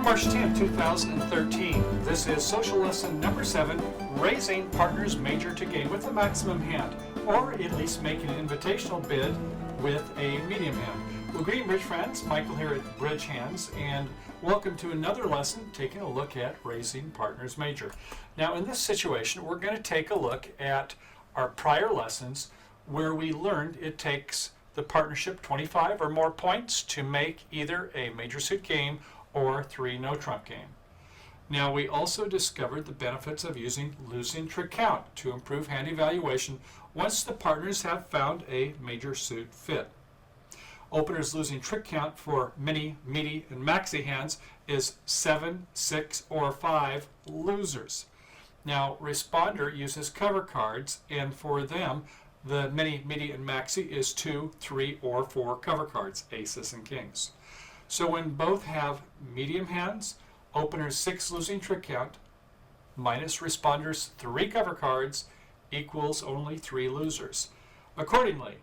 March 10, 2013. This is social lesson number 7, raising partner's major to game with a maximum hand, or at least making an invitational bid with a medium hand. Well, greeting Bridge friends, Michael here at BridgeHands, and welcome to another lesson taking a look at raising partner's major. Now in this situation, we're going to take a look at our prior lessons where we learned it takes the partnership 25 or more points to make either a major suit game or 3 no trump game. Now we also discovered the benefits of using losing trick count to improve hand evaluation once the partners have found a major suit fit. Opener's losing trick count for mini, meaty, and maxi hands is 7, 6, or 5 losers. Now responder uses cover cards, and for them the mini, meaty, and maxi is 2, 3, or 4 cover cards, aces and kings. So when both have medium hands, opener's 6 losing trick count minus responder's 3 cover cards equals only 3 losers. Accordingly,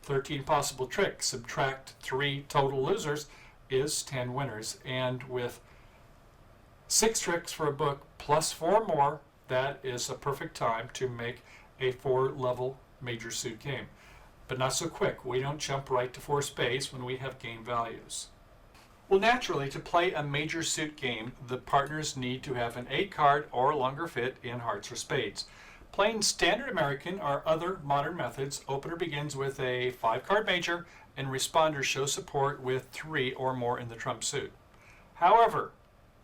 13 possible tricks, subtract 3 total losers is 10 winners. And with 6 tricks for a book plus 4 more, that is a perfect time to make a 4-level major suit game. But not so quick. We don't jump right to 4 spades when we have game values. Well, naturally, to play a major suit game, the partners need to have an 8-card or longer fit in hearts or spades. Playing standard American or other modern methods, opener begins with a 5-card major and responders show support with 3 or more in the trump suit. However,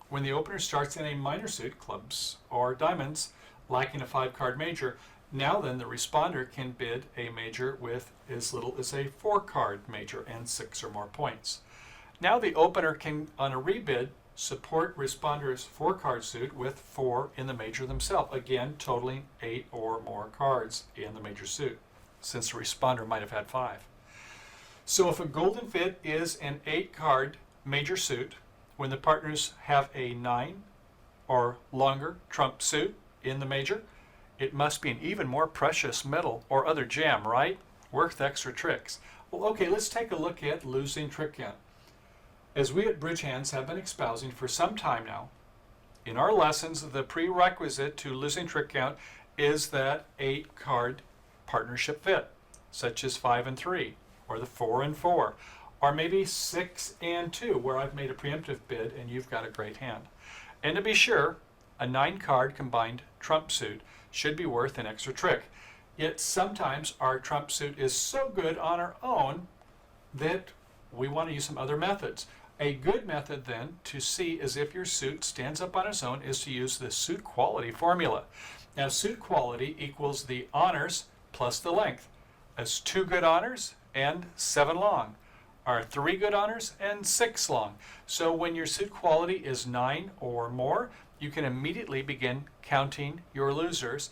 when the opener starts in a minor suit, clubs or diamonds, lacking a 5-card major, now then the responder can bid a major with as little as a 4-card major and 6 or more points. Now the opener can, on a rebid, support responder's 4-card suit with 4 in the major themselves, again totaling 8 or more cards in the major suit, since the responder might have had 5. So if a golden fit is an 8-card major suit, when the partners have a 9 or longer trump suit in the major, it must be an even more precious metal or other gem, right? Worth extra tricks. Well, okay, let's take a look at losing trick count. As we at BridgeHands have been espousing for some time now, in our lessons, the prerequisite to losing trick count is that 8-card partnership fit, such as 5 and 3, or the 4 and 4, or maybe 6 and 2, where I've made a preemptive bid and you've got a great hand. And to be sure, a 9-card combined trump suit should be worth an extra trick. Yet sometimes our trump suit is so good on our own that we want to use some other methods. A good method then to see as if your suit stands up on its own is to use the suit quality formula. Now suit quality equals the honors plus the length. As 2 good honors and 7 long, are 3 good honors and 6 long. So when your suit quality is 9 or more, you can immediately begin counting your losers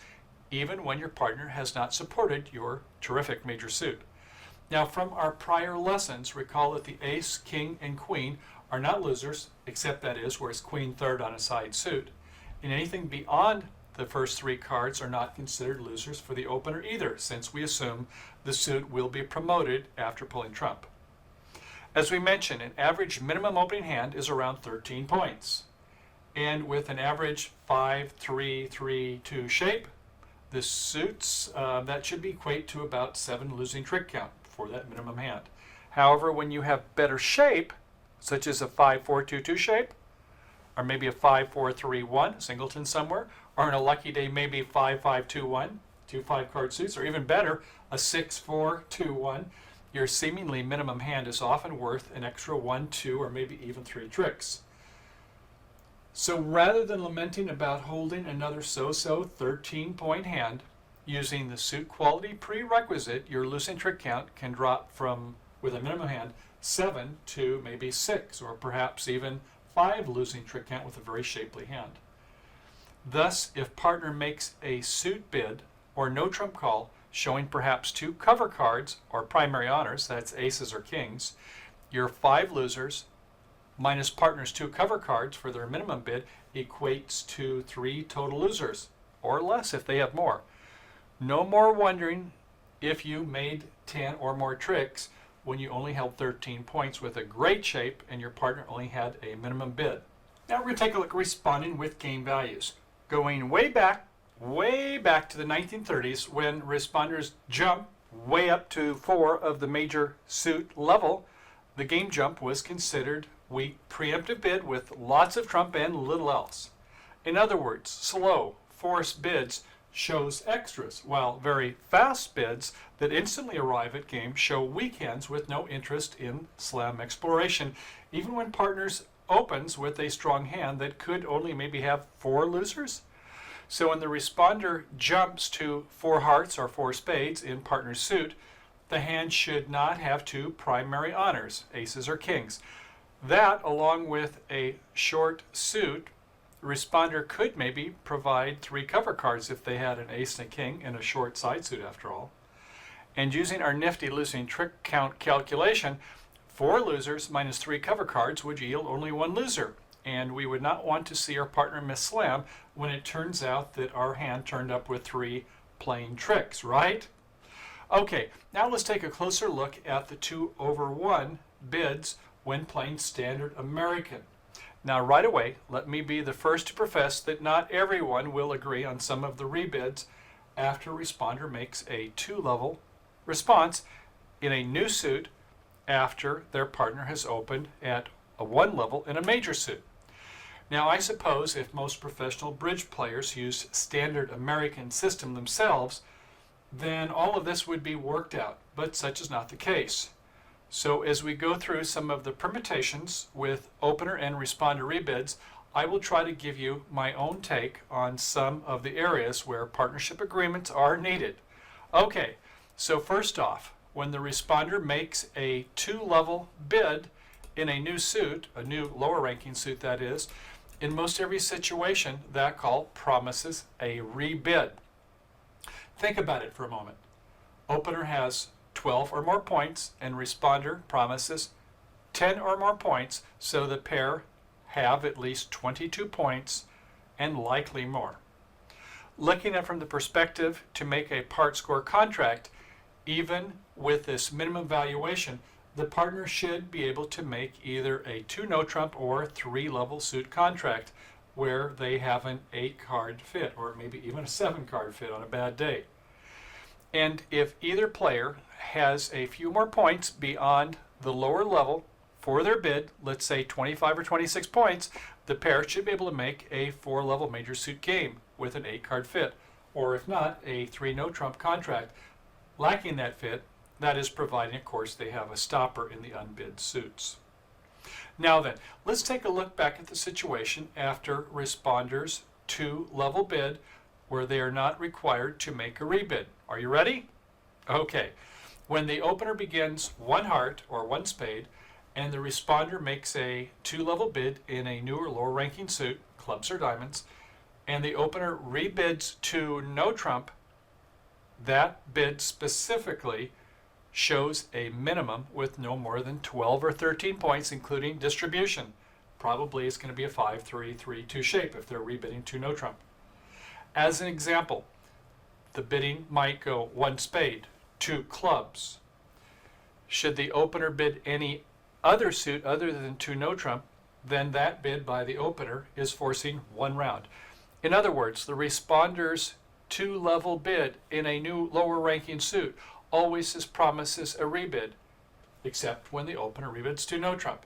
even when your partner has not supported your terrific major suit. Now from our prior lessons, recall that the ace, king, and queen are not losers, except that is where it's queen third on a side suit. And anything beyond the first 3 cards are not considered losers for the opener either, since we assume the suit will be promoted after pulling trump. As we mentioned, an average minimum opening hand is around 13 points. And with an average 5, 3, 3, 2 shape, the suits, that should equate to about 7 losing trick count for that minimum hand. However, when you have better shape, such as a 5, 4, 2, 2 shape, or maybe a 5, 4, 3, 1, singleton somewhere, or in a lucky day maybe 5, 5, 2, 1, 2 5-card suits, or even better, a 6, 4, 2, 1, your seemingly minimum hand is often worth an extra 1, 2, or maybe even 3 tricks. So rather than lamenting about holding another so-so 13-point hand, using the suit quality prerequisite, your losing trick count can drop from, with a minimum hand, 7 to maybe 6, or perhaps even 5 losing trick count with a very shapely hand. Thus, if partner makes a suit bid or no trump call, showing perhaps 2 cover cards or primary honors, that's aces or kings, your 5 losers minus partner's 2 cover cards for their minimum bid equates to 3 total losers, or less if they have more. No more wondering if you made 10 or more tricks when you only held 13 points with a great shape and your partner only had a minimum bid. Now we're going to take a look at responding with game values. Going way back to the 1930s when responders jump way up to 4 of the major suit level, the game jump was considered weak preemptive bid with lots of trump and little else. In other words, slow, forced bids shows extras, while very fast bids that instantly arrive at game show weak hands with no interest in slam exploration, even when partners opens with a strong hand that could only maybe have 4 losers. So when the responder jumps to 4 hearts or 4 spades in partner's suit, the hand should not have 2 primary honors, aces or kings. That, along with a short suit, the responder could maybe provide 3 cover cards if they had an ace and a king and a short side suit after all. And using our nifty losing trick count calculation, 4 losers minus 3 cover cards would yield only 1 loser. And we would not want to see our partner miss slam when it turns out that our hand turned up with 3 plain tricks, right? Okay, now let's take a closer look at the 2/1 bids when playing standard American. Now right away, let me be the first to profess that not everyone will agree on some of the rebids after a responder makes a 2-level response in a new suit after their partner has opened at a 1 level in a major suit. Now I suppose if most professional bridge players use standard American system themselves, then all of this would be worked out, but such is not the case. So as we go through some of the permutations with opener and responder rebids, I will try to give you my own take on some of the areas where partnership agreements are needed. Okay, so first off, when the responder makes a 2-level bid in a new suit, a new lower ranking suit that is, in most every situation, that call promises a rebid. Think about it for a moment. Opener has 12 or more points and responder promises 10 or more points, so the pair have at least 22 points and likely more. Looking at it from the perspective to make a part score contract, even with this minimum valuation, the partner should be able to make either a 2 no trump or 3-level suit contract where they have an 8-card fit or maybe even a 7-card fit on a bad day. And if either player has a few more points beyond the lower level for their bid, let's say 25 or 26 points, the pair should be able to make a 4-level major suit game with an 8-card fit, or if not, a 3 no trump contract. Lacking that fit, that is providing, of course, they have a stopper in the unbid suits. Now then, let's take a look back at the situation after responders 2-level bid where they are not required to make a rebid. Are you ready? Okay. When the opener begins 1 heart or 1 spade and the responder makes a 2-level bid in a new or lower ranking suit, clubs or diamonds, and the opener rebids to no trump, that bid specifically shows a minimum with no more than 12 or 13 points, including distribution. Probably it's going to be a 5-3, 3-2 shape if they're rebidding to no trump. As an example, the bidding might go 1 spade, 2 clubs. Should the opener bid any other suit other than 2 no trump, then that bid by the opener is forcing 1 round. In other words, the responder's 2-level bid in a new lower ranking suit always promises a rebid, except when the opener rebids to no trump.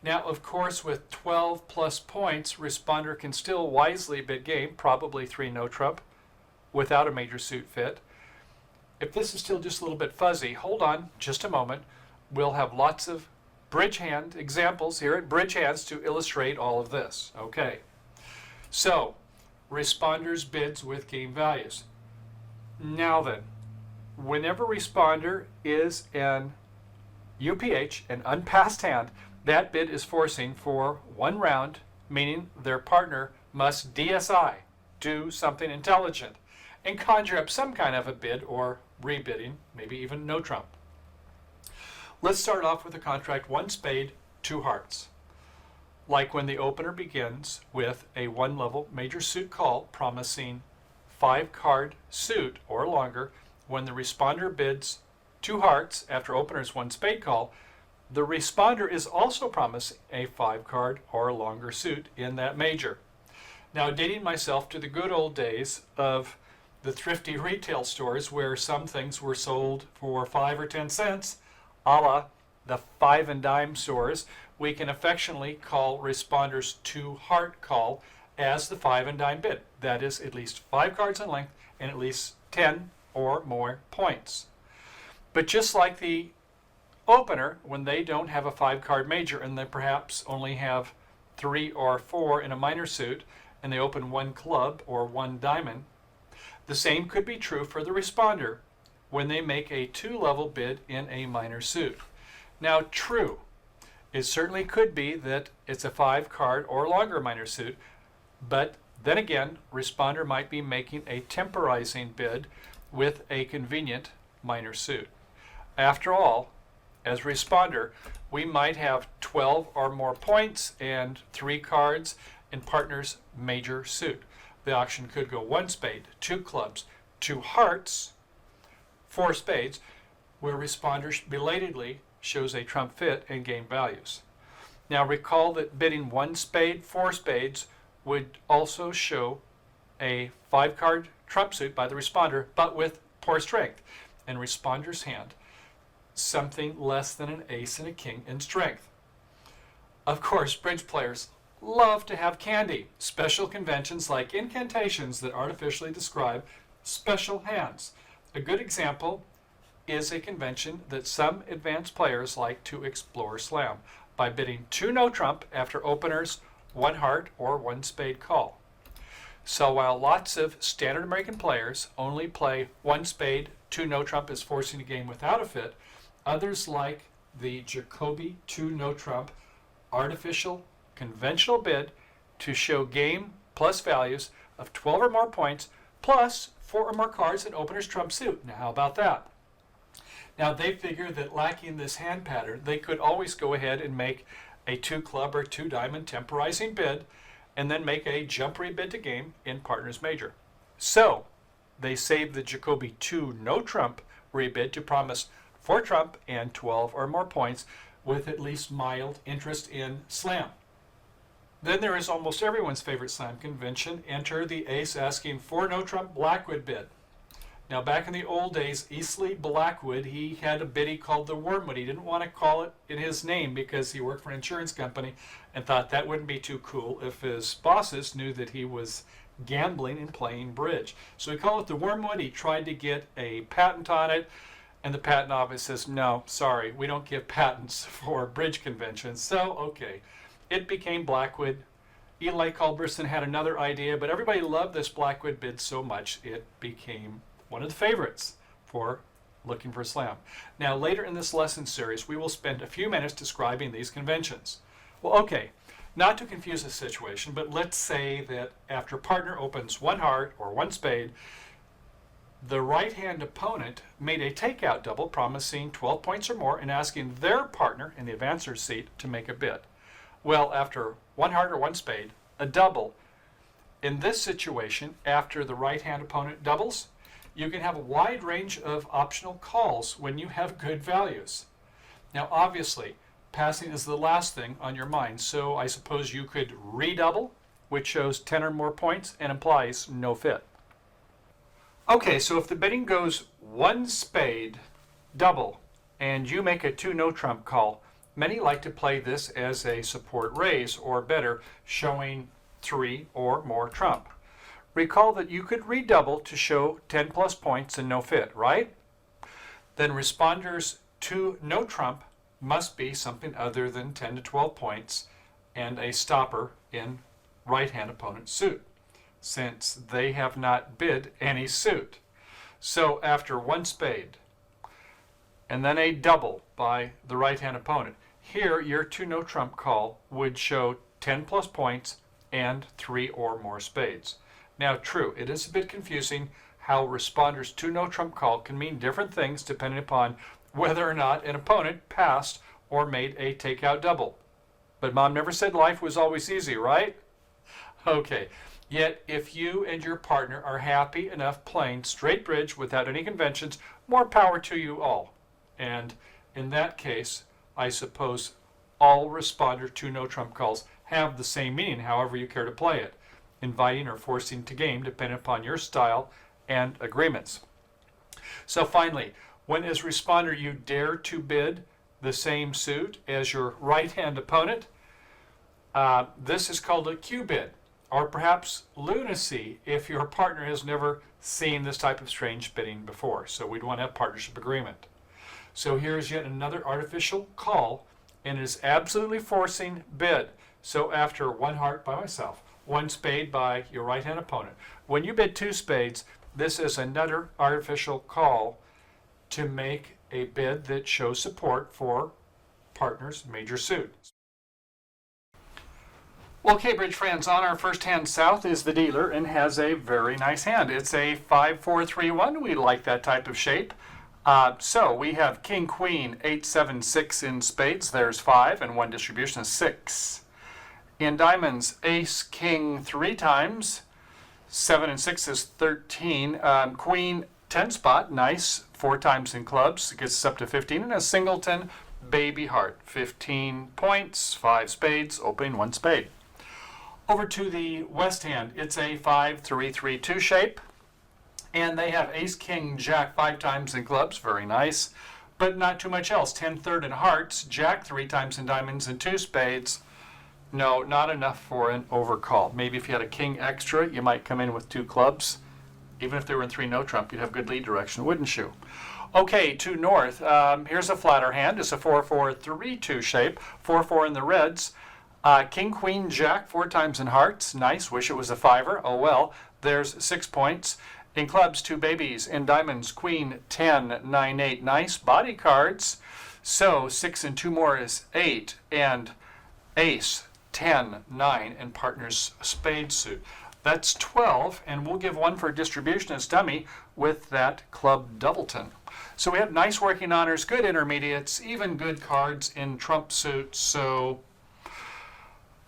Now, of course, with 12 plus points, responder can still wisely bid game, probably 3 no trump, without a major suit fit. If this is still just a little bit fuzzy, hold on just a moment. We'll have lots of bridge hand examples here at BridgeHands to illustrate all of this. Okay, so responders bids with game values. Now then, whenever responder is an UPH, an unpassed hand, that bid is forcing for 1 round, meaning their partner must DSI, do something intelligent, and conjure up some kind of a bid or rebidding, maybe even no trump. Let's start off with a contract 1 spade, 2 hearts. Like when the opener begins with a 1-level major suit call promising 5-card suit or longer, when the responder bids 2 hearts after opener's 1 spade call, the responder is also promising a 5-card or longer suit in that major. Now, dating myself to the good old days of the thrifty retail stores where some things were sold for 5 or 10 cents, a la the 5 and dime stores, we can affectionately call responders to heart call as the 5 and dime bid. That is at least 5 cards in length and at least 10 or more points. But just like the opener, when they don't have a 5-card major and they perhaps only have 3 or 4 in a minor suit and they open 1 club or 1 diamond, the same could be true for the responder when they make a 2-level bid in a minor suit. Now, true, it certainly could be that it's a 5-card or longer minor suit, but then again, responder might be making a temporizing bid with a convenient minor suit. After all, as responder, we might have 12 or more points and 3 cards in partner's major suit. The auction could go 1 spade, 2 clubs, 2 hearts, 4 spades, where responder belatedly shows a trump fit and game values. Now recall that bidding 1 spade, 4 spades would also show a 5-card trump suit by the responder, but with poor strength, and responder's hand something less than an ace and a king in strength. Of course, bridge players love to have candy, special conventions like incantations that artificially describe special hands. A good example is a convention that some advanced players like to explore slam by bidding 2 no trump after openers 1 heart or 1 spade call. So while lots of standard American players only play 1 spade, 2 no trump is forcing a game without a fit, others like the Jacobi 2 no trump artificial conventional bid to show game plus values of 12 or more points plus 4 or more cards in opener's trump suit. Now how about that? Now they figure that lacking this hand pattern, they could always go ahead and make a 2 club or 2 diamond temporizing bid and then make a jump rebid to game in partner's major. So they save the Jacobi 2 no trump rebid to promise 4 trump and 12 or more points with at least mild interest in slam. Then there is almost everyone's favorite slam convention. Enter the ace asking 4 no trump Blackwood bid. Now back in the old days, Eastleigh Blackwood, he had a bid he called the Wormwood. He didn't want to call it in his name because he worked for an insurance company and thought that wouldn't be too cool if his bosses knew that he was gambling and playing bridge. So he called it the Wormwood. He tried to get a patent on it, and the patent office says, no, sorry, we don't give patents for bridge conventions. So, okay, it became Blackwood. Eli Culberson had another idea, but everybody loved this Blackwood bid so much it became one of the favorites for looking for slam. Now, later in this lesson series, we will spend a few minutes describing these conventions. Well, okay, not to confuse the situation, but let's say that after partner opens 1 heart or 1 spade, the right-hand opponent made a takeout double promising 12 points or more and asking their partner in the advancer's seat to make a bid. Well, after 1 heart or 1 spade, a double. In this situation, after the right-hand opponent doubles, you can have a wide range of optional calls when you have good values. Now, obviously, passing is the last thing on your mind, so I suppose you could redouble, which shows 10 or more points and implies no fit. Okay, so if the bidding goes 1 spade, double, and you make a 2 no trump call, many like to play this as a support raise, or better, showing 3 or more trump. Recall that you could redouble to show 10 plus points and no fit, right? Then responders 2 no trump must be something other than 10 to 12 points and a stopper in right-hand opponent's suit, since they have not bid any suit. So after 1 spade and then a double by the right-hand opponent, here your 2 no trump call would show 10 plus points and 3 or more spades. Now, true, it is a bit confusing how responders 2 no trump call can mean different things depending upon whether or not an opponent passed or made a takeout double. But Mom never said life was always easy, right? Okay, yet if you and your partner are happy enough playing straight bridge without any conventions, more power to you all. And in that case, I suppose all responder to no trump calls have the same meaning, however you care to play it. Inviting or forcing to game, depending upon your style and agreements. So finally, when as responder you dare to bid the same suit as your right-hand opponent, this is called a Q bid, or perhaps lunacy if your partner has never seen this type of strange bidding before. So we'd want to have partnership agreement. So here's yet another artificial call, and it is absolutely forcing bid. So after one heart by myself, one spade by your right-hand opponent, when you bid two spades, this is another artificial call to make a bid that shows support for partner's major suit. Okay, bridge friends, on our first hand south is the dealer and has a very nice hand. It's a 5-4-3-1. We like that type of shape. So we have king, queen, 8-7-6 in spades. There's 5, and one distribution is 6. In diamonds, ace, king 3 times. 7 and 6 is 13. Queen, 10 spot, nice. 4 times in clubs, it gets us up to 15. And a singleton, baby heart, 15 points, 5 spades, opening 1 spade. Over to the west hand, it's a 5-3-3-2 shape. And they have ace, king, jack 5 times in clubs, very nice. But not too much else. 10 third in hearts, jack 3 times in diamonds, and 2 spades. No, not enough for an overcall. Maybe if you had a king extra, you might come in with 2 clubs. Even if they were in 3 no trump, you'd have good lead direction, wouldn't you? Okay, to north, here's a flatter hand. It's a 4-4-3-2 shape. 4-4 in the reds. King, queen, jack 4 times in hearts. Nice. Wish it was a 5er. Oh well. There's 6 points. In clubs, 2 babies. In diamonds, queen, 10, 9, 8. Nice body cards. So 6 and 2 more is 8. And ace, 10, 9, and partner's spade suit. That's 12, and we'll give 1 for distribution as dummy with that club doubleton. So we have nice working honors, good intermediates, even good cards in trump suits. So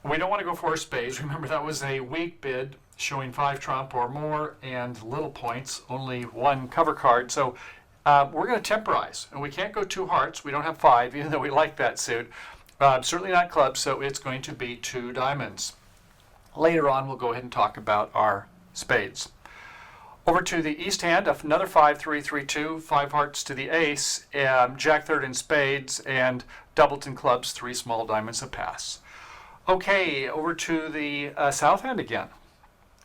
we don't want to go 4 spades. Remember, that was a weak bid showing 5 trump or more and little points, only 1 cover card. So we're going to temporize, and we can't go 2 hearts. We don't have 5, even though we like that suit. Certainly not clubs, so it's going to be 2 diamonds. Later on, we'll go ahead and talk about our spades. Over to the east hand, another 5-3-3-2, 5 hearts to the ace, jack third in spades, and doubleton clubs, 3 small diamonds a pass. Okay, over to the south hand again.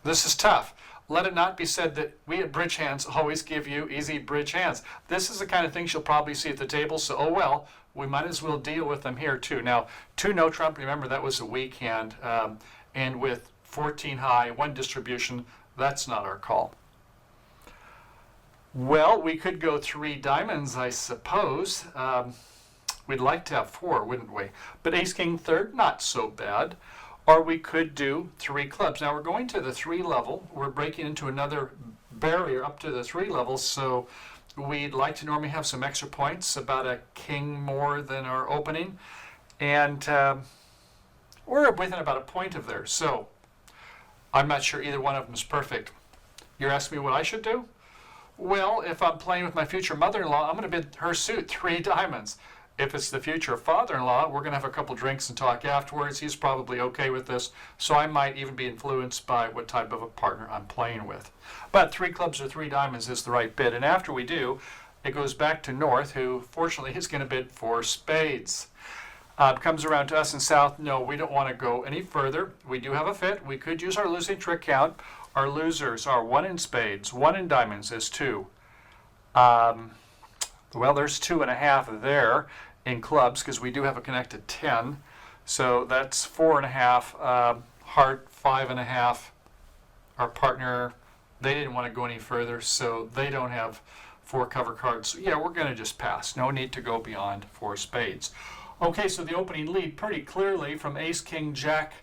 This is tough. Let it not be said that we at BridgeHands always give you easy bridge hands. This is the kind of things you'll probably see at the table, so oh well, we might as well deal with them here too. Now, 2 no trump, remember that was a weak hand, and with 14 high, 1 distribution, that's not our call. Well, we could go 3 diamonds, I suppose. We'd like to have 4, wouldn't we? But ace, king, third, not so bad. Or we could do 3 clubs. Now we're going to the 3 level. We're breaking into another barrier up to the 3 level, so we'd like to normally have some extra points, about a king more than our opening. And we're within about a point of there. So I'm not sure either one of them is perfect. You're asking me what I should do? Well, if I'm playing with my future mother-in-law, I'm going to bid her suit 3 diamonds. If it's the future father-in-law, we're going to have a couple drinks and talk afterwards. He's probably okay with this, so I might even be influenced by what type of a partner I'm playing with. But 3 clubs or 3 diamonds is the right bid, and after we do, it goes back to north, who fortunately is going to bid 4 spades. Comes around to us in south. No, we don't want to go any further. We do have a fit. We could use our losing trick count. Our losers are 1 in spades, 1 in diamonds is 2. Well, there's 2.5 there in clubs because we do have a connected 10. So that's 4.5. Heart 5.5. Our partner, they didn't want to go any further, so they don't have 4 cover cards. So yeah, we're going to just pass. No need to go beyond 4 spades. Okay, so the opening lead pretty clearly from ace, king, jack,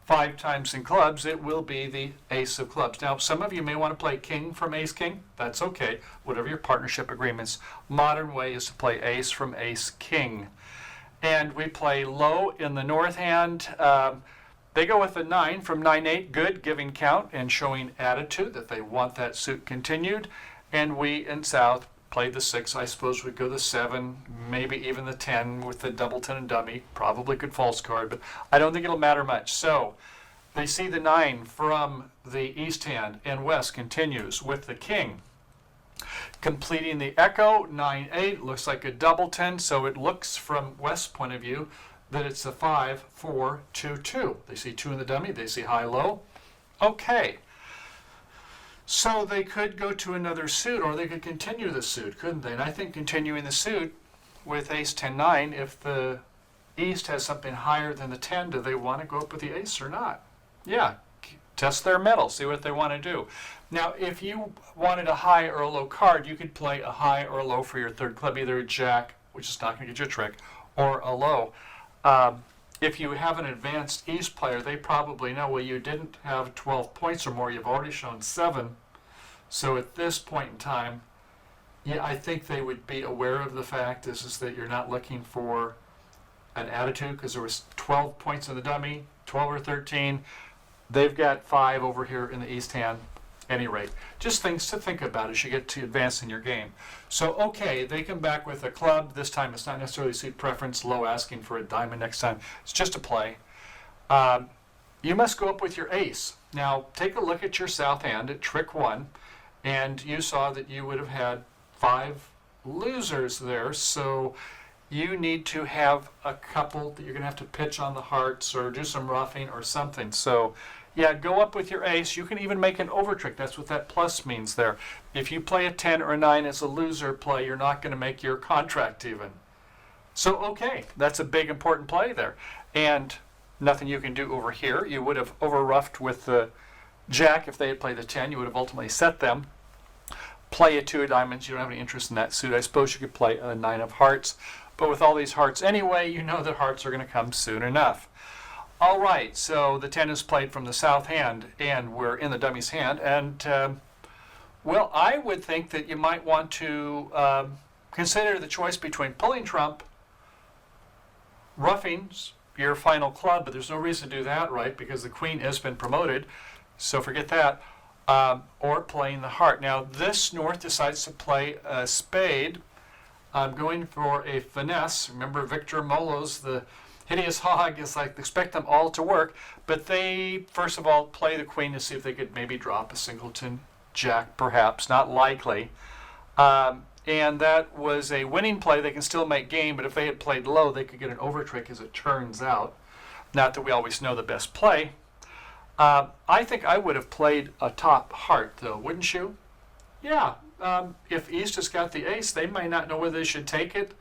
5 times in clubs, it will be the ace of clubs. Now, some of you may want to play king from ace, king. That's okay. Whatever your partnership agreements. Modern way is to play ace from ace, king. And we play low in the north hand. They go with a 9 from 9-8, good, giving count and showing attitude that they want that suit continued. And we in south played the 6, I suppose we'd go the 7, maybe even the 10 with the double 10 and dummy. Probably good false card, but I don't think it'll matter much. So they see the 9 from the east hand, and West continues with the king. Completing the echo, 9-8, looks like a double 10, so it looks from West's point of view that it's a 5-4-2-2. They see 2 in the dummy, they see high-low. Okay. So they could go to another suit, or they could continue the suit, couldn't they? And I think continuing the suit with ace 10-9, if the east has something higher than the 10, do they want to go up with the ace or not? Yeah, test their mettle, see what they want to do. Now, if you wanted a high or a low card, you could play a high or a low for your third club, either a jack, which is not going to get you a trick, or a low. If you have an advanced east player, they probably know, well, you didn't have 12 points or more, you've already shown 7. So at this point in time, yeah, I think they would be aware of the fact is that you're not looking for an attitude, because there was 12 points in the dummy, 12 or 13. They've got 5 over here in the east hand. Any rate, just things to think about as you get to advance in your game. So, okay, they come back with a club. This time it's not necessarily suit preference, low asking for a diamond next time. It's just a play. You must go up with your ace. Now, take a look at your south hand at trick 1, and you saw that you would have had 5 losers there. So you need to have a couple that you're going to have to pitch on the hearts or do some roughing or something. So yeah, go up with your ace. You can even make an over trick. That's what that plus means there. If you play a 10 or a 9 as a loser play, you're not going to make your contract even. So, okay, that's a big important play there. And nothing you can do over here. You would have over-ruffed with the jack if they had played the 10. You would have ultimately set them. Play a 2 of diamonds. You don't have any interest in that suit. I suppose you could play a 9 of hearts. But with all these hearts anyway, you know that hearts are going to come soon enough. All right, so the 10 is played from the south hand, and we're in the dummy's hand. And, well, I would think that you might want to consider the choice between pulling trump, roughing your final club, but there's no reason to do that, right, because the queen has been promoted, so forget that, or playing the heart. Now, this North decides to play a spade. I'm going for a finesse. Remember, Victor Molo's the hideous hog is like, expect them all to work, but they, first of all, play the queen to see if they could maybe drop a singleton jack, perhaps, not likely. And that was a winning play. They can still make game, but if they had played low, they could get an over trick, as it turns out. Not that we always know the best play. I think I would have played a top heart, though, wouldn't you? Yeah. If East has got the ace, they might not know whether they should take it.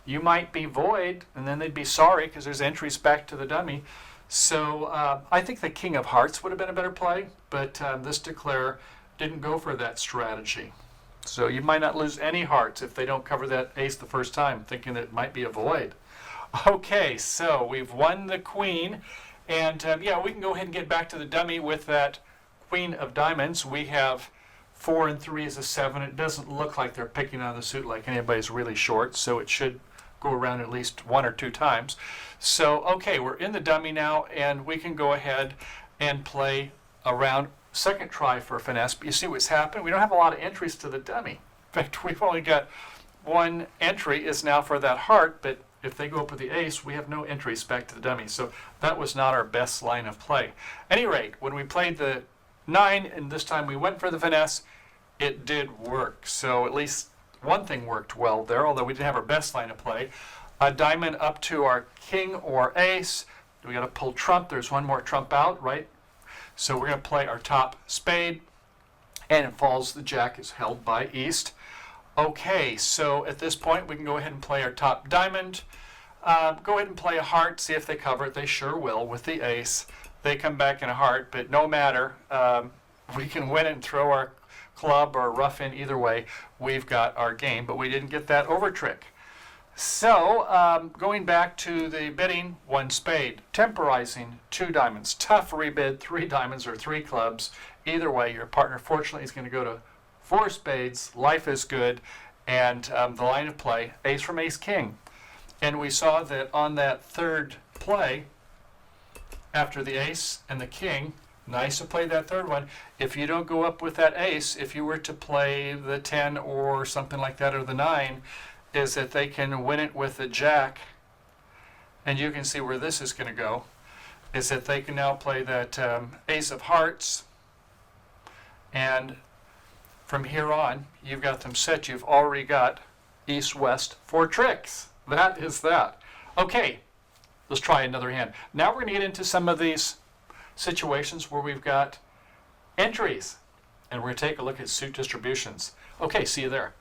You might be void, and then they'd be sorry because there's entries back to the dummy. So I think the king of hearts would have been a better play, but this declare didn't go for that strategy. So you might not lose any hearts if they don't cover that ace the first time, thinking that it might be a void. Okay, so we've won the queen, and yeah, we can go ahead and get back to the dummy with that queen of diamonds. We have 4 and 3 is a 7. It doesn't look like they're picking on the suit like anybody's really short, so it should go around at least 1 or 2 times. So, okay, we're in the dummy now, and we can go ahead and play a round, second try for a finesse. But you see what's happened? We don't have a lot of entries to the dummy. In fact, we've only got 1 entry is now for that heart, but if they go up with the ace, we have no entries back to the dummy. So that was not our best line of play. At any rate, when we played the 9, and this time we went for the finesse, it did work. So at least one thing worked well there, although we didn't have our best line of play. A diamond up to our king or ace. We got to pull trump. There's 1 more trump out, right? So we're going to play our top spade, and it falls. The jack is held by East. Okay, so at this point we can go ahead and play our top diamond. Go ahead and play a heart, see if they cover it. They sure will with the ace. They come back in a heart, but no matter. We can win it and throw our club or rough in. Either way, we've got our game, but we didn't get that over trick. So going back to the bidding, 1 spade, temporizing 2 diamonds, tough rebid, 3 diamonds or 3 clubs. Either way, your partner fortunately is going to go to 4 spades. Life is good, and the line of play, ace from ace king. And we saw that on that third play, after the ace and the king, Nice to play that third one. If you don't go up with that ace, if you were to play the 10 or something like that, or the 9, is that they can win it with the jack. And you can see where this is going to go, is that they can now play that ace of hearts. And from here on, you've got them set. You've already got east-west 4 tricks. That is that. Okay, let's try another hand. Now we're going to get into some of these situations where we've got entries, and we're going to take a look at suit distributions. Okay, see you there.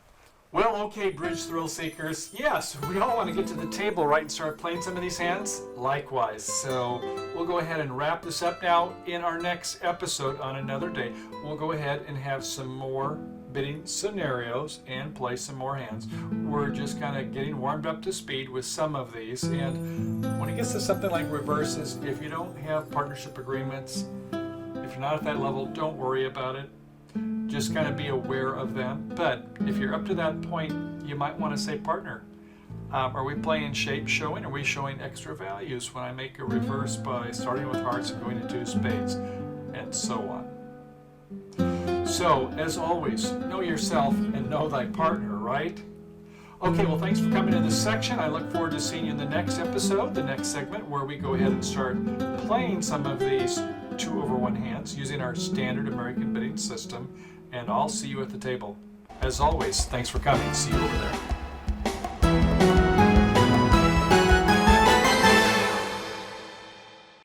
Well, okay, bridge thrill seekers. Yes, we all want to get to the table, right, and start playing some of these hands. Likewise. So we'll go ahead and wrap this up now. In our next episode on another day, we'll go ahead and have some more bidding scenarios and play some more hands. We're just kind of getting warmed up to speed with some of these, and when it gets to something like reverses, if you don't have partnership agreements, if you're not at that level, don't worry about it. Just kind of be aware of them. But if you're up to that point, you might want to say, partner, are we playing shape showing? Are we showing extra values when I make a reverse by starting with hearts and going into spades, and so on? So, as always, know yourself and know thy partner, right? Okay, well, thanks for coming to this section. I look forward to seeing you in the next episode, the next segment, where we go ahead and start playing some of these 2-over-1 hands using our standard American bidding system, and I'll see you at the table. As always, thanks for coming. See you over there.